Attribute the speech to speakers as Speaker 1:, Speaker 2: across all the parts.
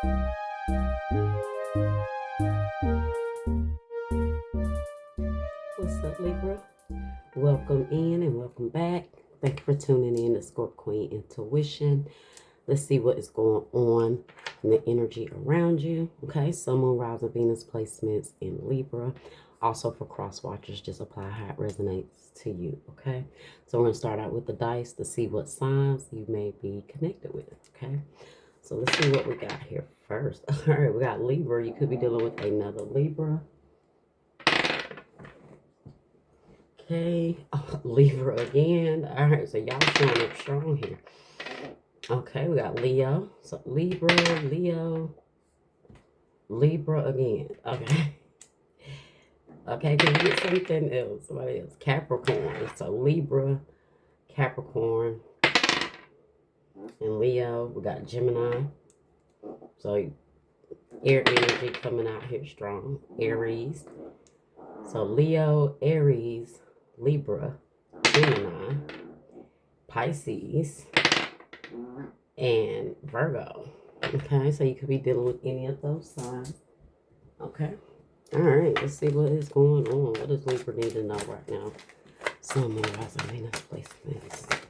Speaker 1: What's up, Libra? Welcome in and welcome back. Thank you for tuning in to Scorp Queen Intuition. Let's see what is going on in the energy around you. Okay, Sun, Moon, Rising, Venus placements in Libra. Also for cross watchers, just apply how it resonates to you. Okay, so we're going to start out with the dice to see what signs you may be connected with. Okay, so let's see what we got here first. All right, we got Libra. You could be dealing with another Libra. Okay, Libra again. All right, so y'all showing up strong here. Okay, we got Leo. So Libra, Leo, Libra again. Okay. Okay, can we get something else? Somebody else. Capricorn. So Libra, Capricorn, and Leo. We got Gemini. So air energy coming out here strong. Aries. So Leo, Aries, Libra, Gemini, Pisces, and Virgo. Okay, so you could be dealing with any of those signs. Okay. All right, let's see what is going on. What does Libra need to know right now? Sun, Moon, Rising, Venus placements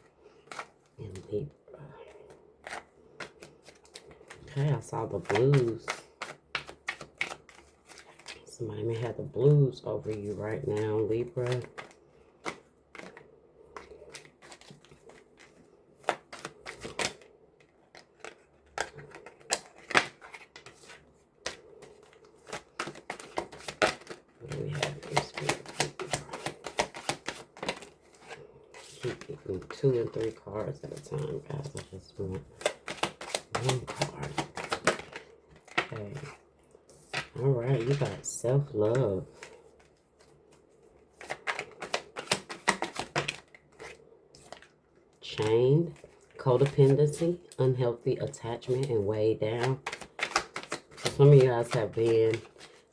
Speaker 1: in Libra. Okay, I saw the blues. Somebody may have the blues over you right now, Libra. What do we have here, Spirit? Keep getting 2 and 3 cards at a time, guys. I just want 1 card. Okay. All right, you got self-love. Chained, codependency, unhealthy attachment, and weighed down. So some of you guys have been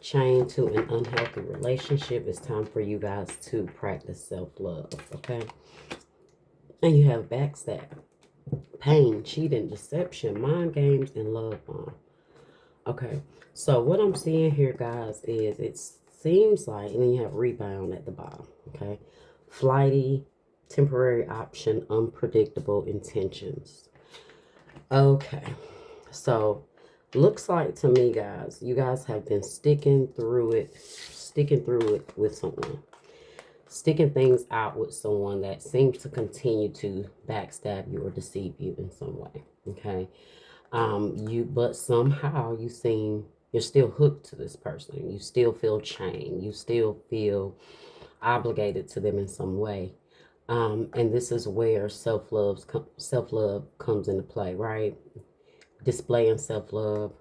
Speaker 1: chained to an unhealthy relationship. It's time for you guys to practice self-love, okay? And you have backstab, pain, cheating, deception, mind games, and love bomb. Okay, so what I'm seeing here, guys, is it seems like, and then you have rebound at the bottom, okay? Flighty, temporary option, unpredictable intentions. Okay, so looks like to me, guys, you guys have been sticking through it with someone. Sticking things out with someone that seems to continue to backstab you or deceive you in some way, okay? But somehow you're still hooked to this person. You still feel chained. You still feel obligated to them in some way. And this is where self-love comes into play, right? Displaying self-love,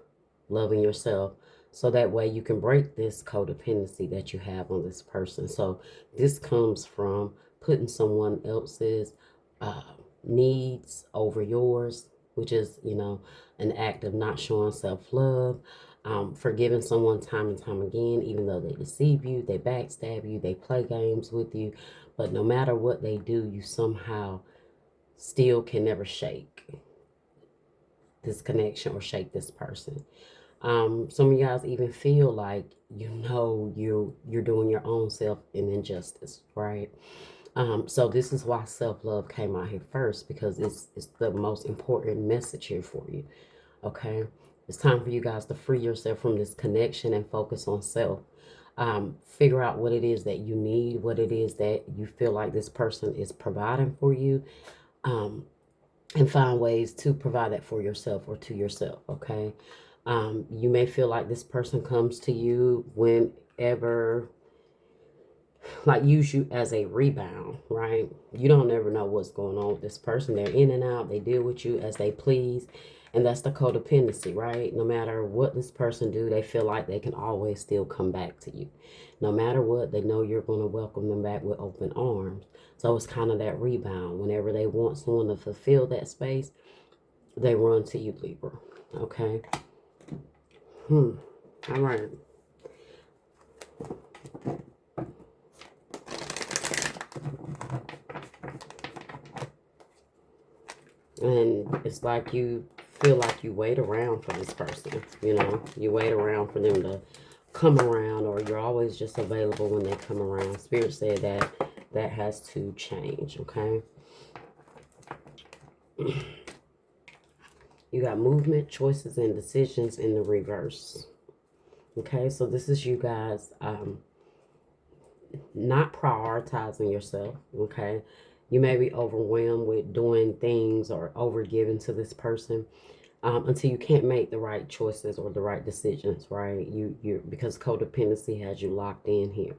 Speaker 1: loving yourself, so that way you can break this codependency that you have on this person. So this comes from putting someone else's needs over yours, which is, an act of not showing self-love, forgiving someone time and time again, even though they deceive you, they backstab you, they play games with you. But no matter what they do, you somehow still can never shake this connection or shake this person. Some of you guys even feel like, you're doing your own self an injustice, right? So this is why self-love came out here first, because it's the most important message here for you. Okay, it's time for you guys to free yourself from this connection and focus on self. Figure out what it is that you need, what it is that you feel like this person is providing for you, and find ways to provide that for yourself or to yourself. Okay, you may feel like this person comes to you whenever, like, use you as a rebound, right? You don't ever know what's going on with this person. They're in and out. They deal with you as they please. And that's the codependency, right? No matter what this person do, they feel like they can always still come back to you. No matter what, they know you're going to welcome them back with open arms. So it's kind of that rebound. Whenever they want someone to fulfill that space, they run to you, Libra. Okay? All right. And it's like you feel like you wait around for this person. You know, you wait around for them to come around, or you're always just available when they come around. Spirit said that that has to change, okay? You got movement, choices, and decisions in the reverse. Okay, so this is you guys not prioritizing yourself, okay? You may be overwhelmed with doing things or overgiving to this person until you can't make the right choices or the right decisions, right? You because codependency has you locked in here.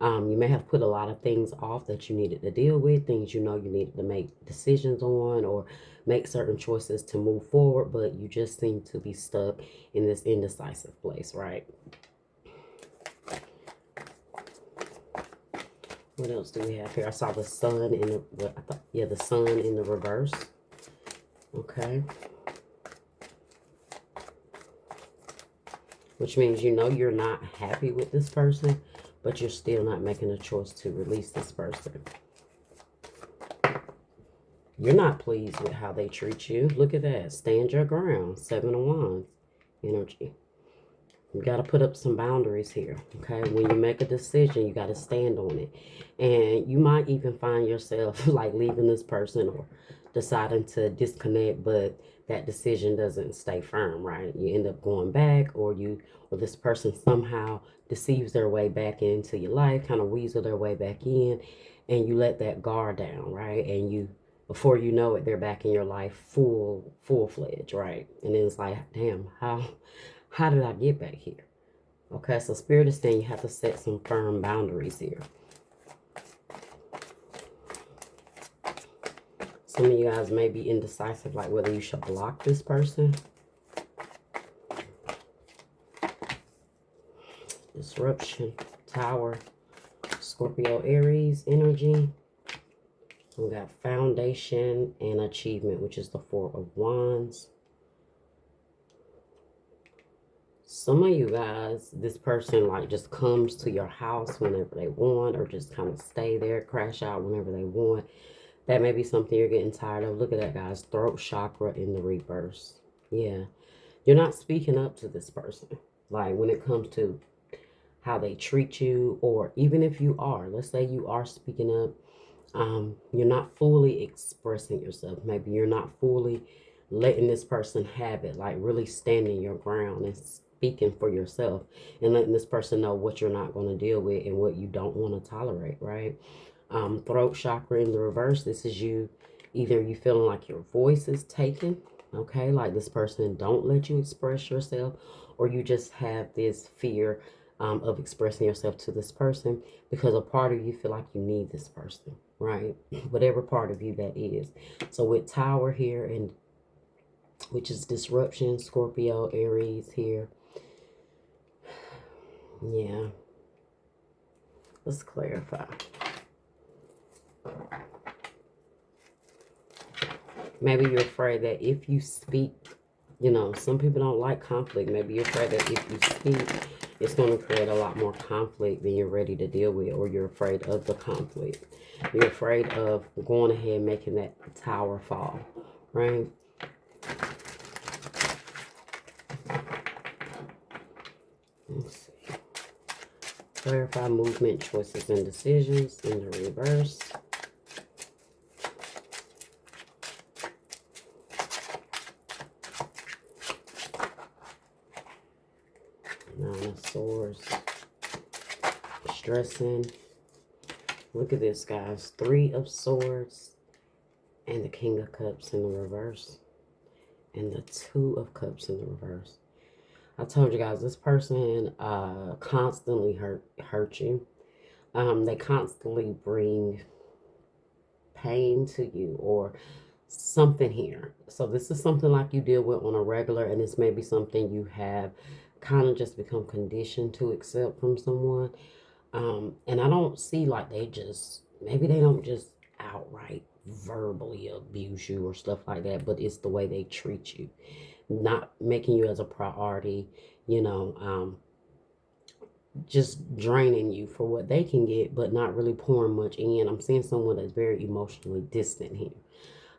Speaker 1: You may have put a lot of things off that you needed to deal with, things you know you needed to make decisions on or make certain choices to move forward, but you just seem to be stuck in this indecisive place, right? What else do we have here? I saw the sun in the, what I thought, yeah, the sun in the reverse. Okay. Which means you know you're not happy with this person, but you're still not making a choice to release this person. You're not pleased with how they treat you. Look at that. Stand your ground. 7 of Wands energy. You got to put up some boundaries here, okay? When you make a decision, you got to stand on it. And you might even find yourself like leaving this person or deciding to disconnect, but that decision doesn't stay firm, right? You end up going back, or this person somehow deceives their way back into your life, kind of weasel their way back in, and you let that guard down, right? And you, before you know it, they're back in your life full-fledged, right? And then it's like, damn, how did I get back here? Okay, so Spirit is saying you have to set some firm boundaries here. Some of you guys may be indecisive, like whether you should block this person. Disruption, Tower, Scorpio, Aries energy. We got foundation and achievement, which is the 4 of Wands. Some of you guys, this person like just comes to your house whenever they want, or just kind of stay there, crash out whenever they want. That may be something you're getting tired of. Look at that, guys. Throat chakra in the reverse. Yeah. You're not speaking up to this person. Like when it comes to how they treat you, or even if you are, let's say you are speaking up, you're not fully expressing yourself. Maybe you're not fully letting this person have it, like really standing your ground and speaking for yourself and letting this person know what you're not going to deal with and what you don't want to tolerate, right? Throat chakra in the reverse. This is you, either you feeling like your voice is taken, okay, like this person don't let you express yourself, or you just have this fear of expressing yourself to this person because a part of you feel like you need this person, right? Whatever part of you that is. So with Tower here, and which is disruption, Scorpio, Aries here. Yeah. Let's clarify. Maybe you're afraid that if you speak, you know, some people don't like conflict. Maybe you're afraid that if you speak, it's going to create a lot more conflict than you're ready to deal with, or you're afraid of the conflict. You're afraid of going ahead and making that tower fall, right? Let's see. Clarify movement, choices, and decisions in the reverse. Nine of Swords. Stressing. Look at this, guys. 3 of Swords and the King of Cups in the reverse. And the 2 of Cups in the reverse. I told you guys, this person constantly hurt you. They constantly bring pain to you or something here. So this is something like you deal with on a regular, and this may be something you have kind of just become conditioned to accept from someone. And I don't see like maybe they don't just outright verbally abuse you or stuff like that, but it's the way they treat you, not making you as a priority, you know, just draining you for what they can get, but not really pouring much in. I'm seeing someone that's very emotionally distant here.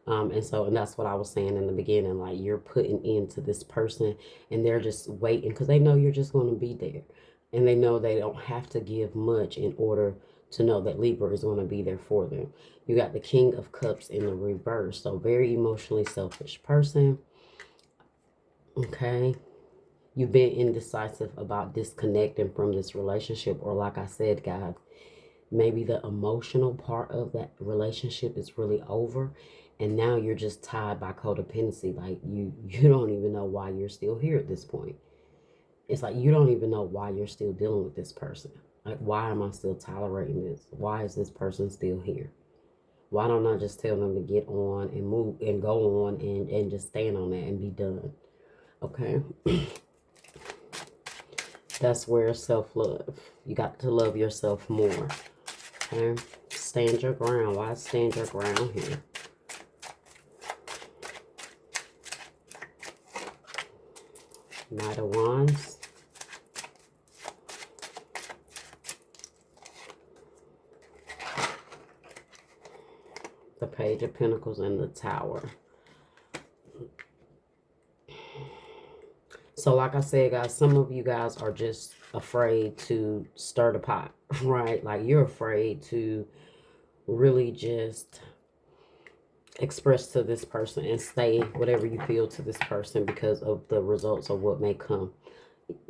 Speaker 1: And that's what I was saying in the beginning. Like, you're putting into this person and they're just waiting because they know you're just going to be there. And they know they don't have to give much in order to know that Libra is going to be there for them. You got the King of Cups in the reverse. So very emotionally selfish person. Okay. You've been indecisive about disconnecting from this relationship. Or like I said, guys, maybe the emotional part of that relationship is really over. And now you're just tied by codependency. Like you don't even know why you're still here at this point. It's like you don't even know why you're still dealing with this person. Like, why am I still tolerating this? Why is this person still here? Why don't I just tell them to get on and move and go on and just stand on that and be done? Okay. That's where self-love. You got to love yourself more. Okay. Stand your ground. Why stand your ground here? Knight of Wands. The Page of Pentacles and the Tower. So like I said, guys, some of you guys are just afraid to stir the pot, right? Like you're afraid to really just express to this person and say whatever you feel to this person because of the results of what may come.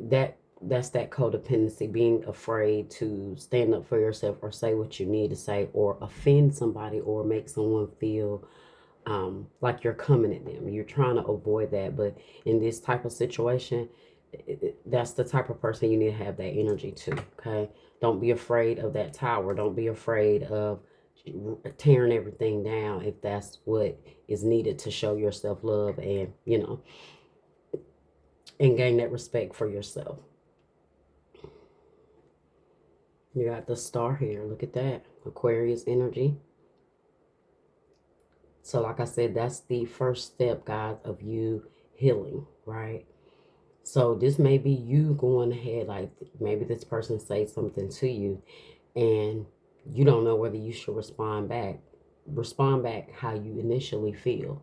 Speaker 1: That's that codependency, being afraid to stand up for yourself or say what you need to say or offend somebody or make someone feel like you're coming at them. You're trying to avoid that. But in this type of situation, that's the type of person you need to have that energy to. Okay. Don't be afraid of that tower. Don't be afraid of tearing everything down if that's what is needed to show your self-love and, you know, and gain that respect for yourself. You got the Star here. Look at that. Aquarius energy. So like I said, that's the first step, guys, of you healing, right? So this may be you going ahead, like maybe this person says something to you and you don't know whether you should respond back. Respond back how you initially feel,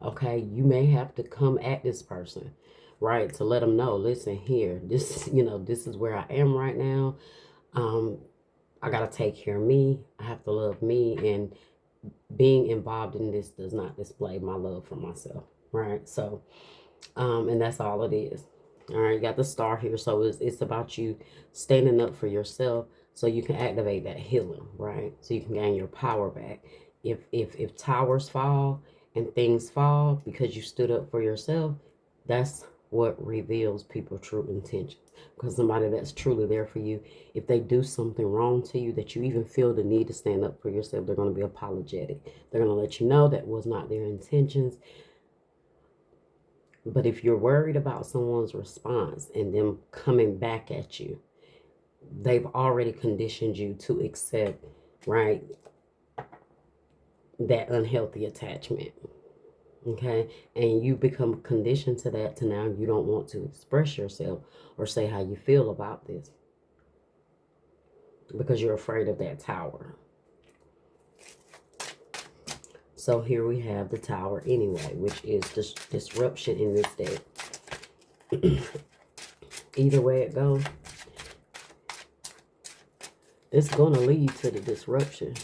Speaker 1: okay? You may have to come at this person, right? To let them know, listen here, this, you know, this is where I am right now. I got to take care of me. I have to love me, and being involved in this does not display my love for myself, right? So, and that's all it is. All right, you got the Star here. So it's about you standing up for yourself so you can activate that healing, right? So you can gain your power back. If towers fall and things fall because you stood up for yourself, that's what reveals people's true intentions. Because somebody that's truly there for you, if they do something wrong to you that you even feel the need to stand up for yourself, they're going to be apologetic. They're going to let you know that was not their intentions. But if you're worried about someone's response and them coming back at you, they've already conditioned you to accept, right, that unhealthy attachment. Okay, and you become conditioned to that, to now you don't want to express yourself or say how you feel about this because you're afraid of that tower. So here we have the Tower anyway, which is disruption in this deck. Either way it goes, it's going to lead to the disruption.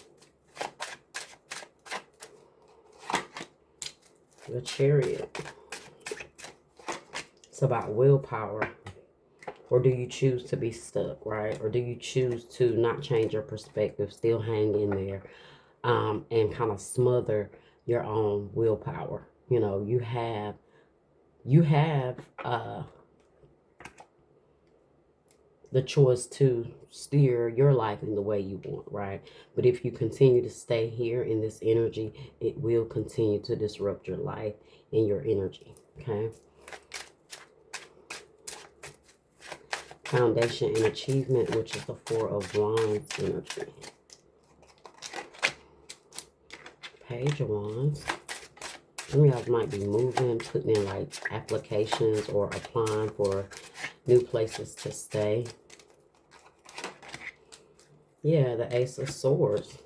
Speaker 1: The Chariot. It's about willpower. Or do you choose to be stuck, right? Or do you choose to not change your perspective, still hang in there, and kind of smother your own willpower? You know, you have the choice to steer your life in the way you want, right? But if you continue to stay here in this energy, it will continue to disrupt your life and your energy, okay? Foundation and achievement, which is the Four of Wands energy. Page of Wands. Some of y'all might be moving, putting in like applications or applying for new places to stay. Yeah, the Ace of Swords.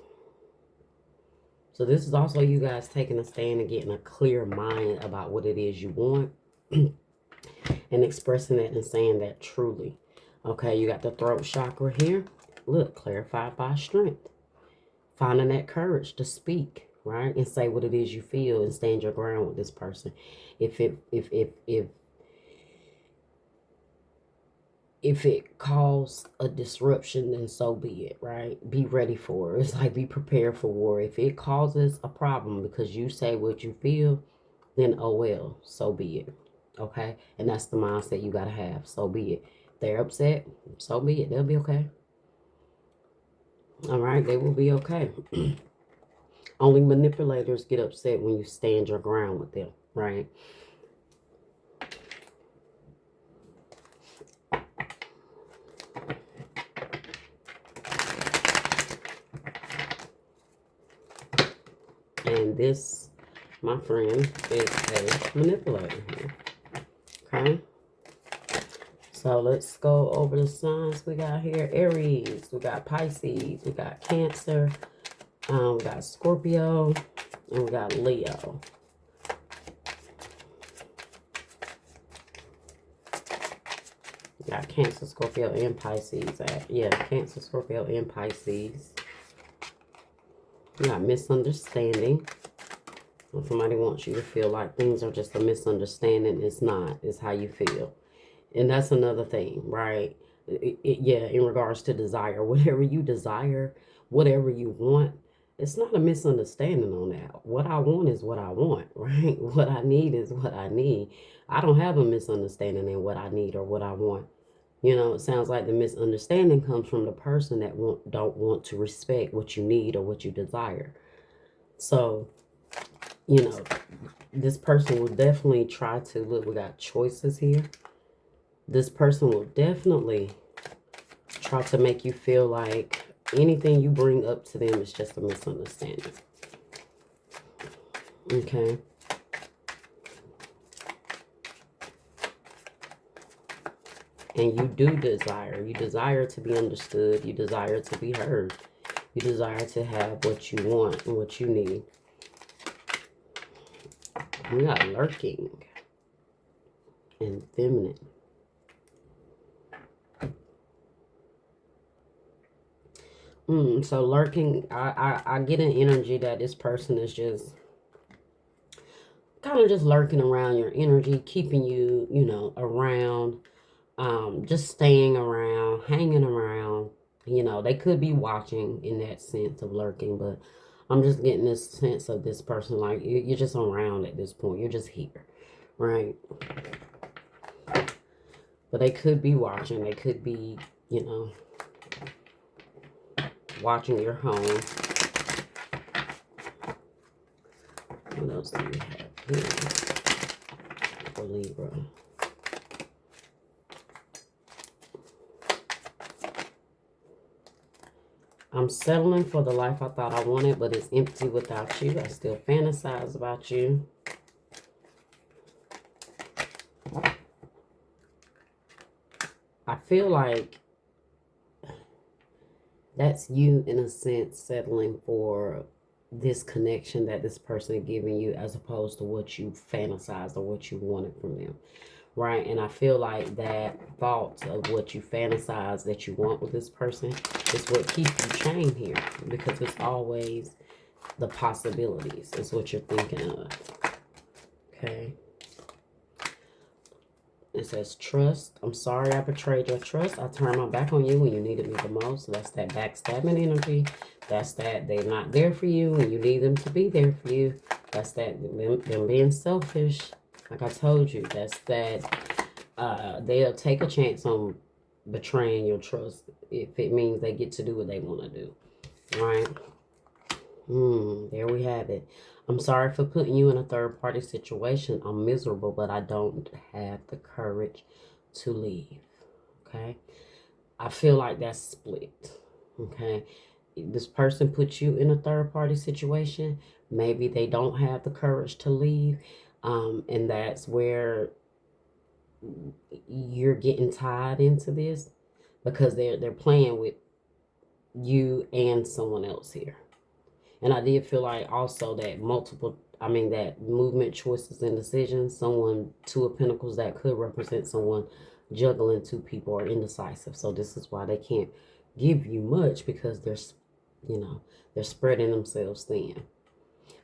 Speaker 1: So this is also you guys taking a stand and getting a clear mind about what it is you want and expressing that and saying that truly. Okay, you got the throat chakra here. Look, clarified by strength. Finding that courage to speak, right? And say what it is you feel and stand your ground with this person. If it caused a disruption, then so be it, right? Be ready for it. It's like be prepared for war. If it causes a problem because you say what you feel, then oh well, so be it. Okay? And that's the mindset you got to have. So be it. They're upset, so be it. They'll be okay. All right? They will be okay. Only manipulators get upset when you stand your ground with them, right? And this, my friend, is a manipulator here. Okay? So let's go over the signs we got here. Aries, we got Pisces, we got Cancer, we got Scorpio, and we got Leo. We got Cancer, Scorpio, and Pisces. Yeah, Cancer, Scorpio, and Pisces. We got misunderstanding. When somebody wants you to feel like things are just a misunderstanding, it's not. It's how you feel. And that's another thing, right? Yeah, in regards to desire. Whatever you desire, whatever you want, it's not a misunderstanding on that. What I want is what I want, right? What I need is what I need. I don't have a misunderstanding in what I need or what I want. You know, it sounds like the misunderstanding comes from the person that don't want to respect what you need or what you desire. So, you know, this person will definitely try to, look, we got choices here. This person will definitely try to make you feel like anything you bring up to them is just a misunderstanding. Okay. And you do desire. You desire to be understood. You desire to be heard. You desire to have what you want and what you need. We got lurking and feminine. So lurking, I get an energy that this person is just kind of just lurking around your energy, keeping you, you know, around, just staying around, hanging around. You know, they could be watching in that sense of lurking, but I'm just getting this sense of this person like you're just around at this point. You're just here, right? But they could be watching. They could be, you know, watching your home. What else do we have here for Libra? I'm settling for the life I thought I wanted, but it's empty without you. I still fantasize about you. I feel like that's you, in a sense, settling for this connection that this person is giving you as opposed to what you fantasized or what you wanted from them, right? And I feel like that thought of what you fantasize that you want with this person is what keeps you chained here, because it's always the possibilities. It's what you're thinking of, okay? It says trust. I'm sorry I betrayed your trust. I turned my back on you when you needed me the most. So that's that backstabbing energy. That's that they're not there for you when you need them to be there for you. That's that them being selfish. Like I told you, that's that they'll take a chance on betraying your trust if it means they get to do what they want to do. Right? There we have it. I'm sorry for putting you in a third-party situation. I'm miserable, but I don't have the courage to leave. Okay? I feel like that's split. Okay? This person puts you in a third-party situation. Maybe they don't have the courage to leave. And that's where you're getting tied into this, because they're playing with you and someone else here. And I did feel like also that that movement, choices, and decisions, someone, Two of Pentacles, that could represent someone juggling two people or indecisive. So this is why they can't give you much, because they're spreading themselves thin.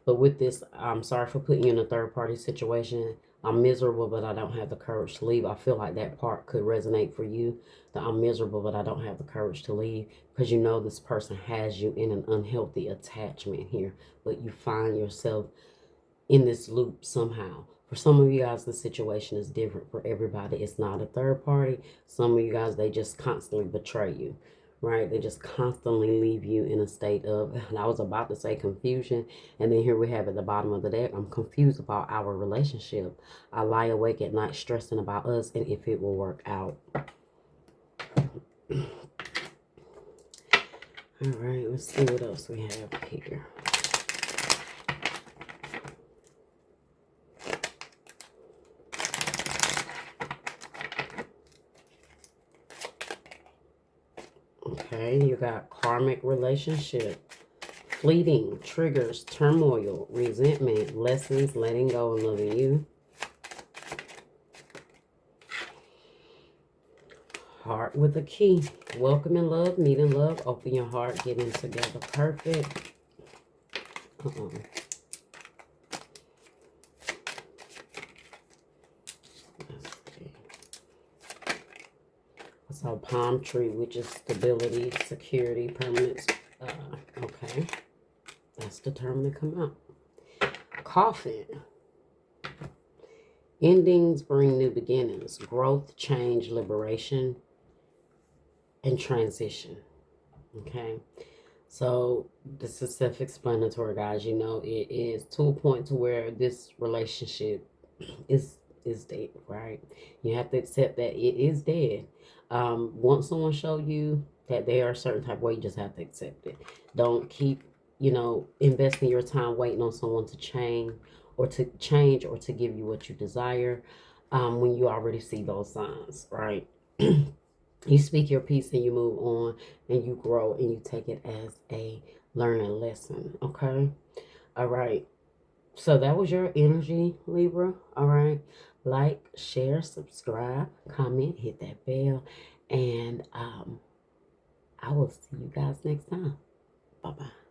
Speaker 1: But with this, I'm sorry for putting you in a third-party situation. I'm miserable, but I don't have the courage to leave. I feel like that part could resonate for you. That I'm miserable, but I don't have the courage to leave. Because you know this person has you in an unhealthy attachment here. But you find yourself in this loop somehow. For some of you guys, the situation is different. For everybody, it's not a third party. Some of you guys, they just constantly betray you. Right? They just constantly leave you in a state of, and I was about to say confusion, and then here we have at the bottom of the deck, I'm confused about our relationship. I lie awake at night stressing about us and if it will work out. All right, let's see what else we have here. Okay, you got karmic relationship, fleeting, triggers, turmoil, resentment, lessons, letting go and loving you. Heart with a key, welcome and love, meet in love, open your heart, getting together, perfect. So palm tree, which is stability, security, permanence. Okay, that's determined to come out. Coffin. Endings bring new beginnings, growth, change, liberation, and transition. Okay, so this is self-explanatory, guys. You know, it is to a point to where this relationship is dead, right? You have to accept that it is dead. Once someone show you that they are a certain type of way, you just have to accept it. Don't keep, investing your time waiting on someone to change or to give you what you desire, when you already see those signs, right? You speak your piece and you move on and you grow and you take it as a learning lesson, okay? All right. So that was your energy, Libra. All right. Like, share, subscribe, comment, hit that bell. And I will see you guys next time. Bye-bye.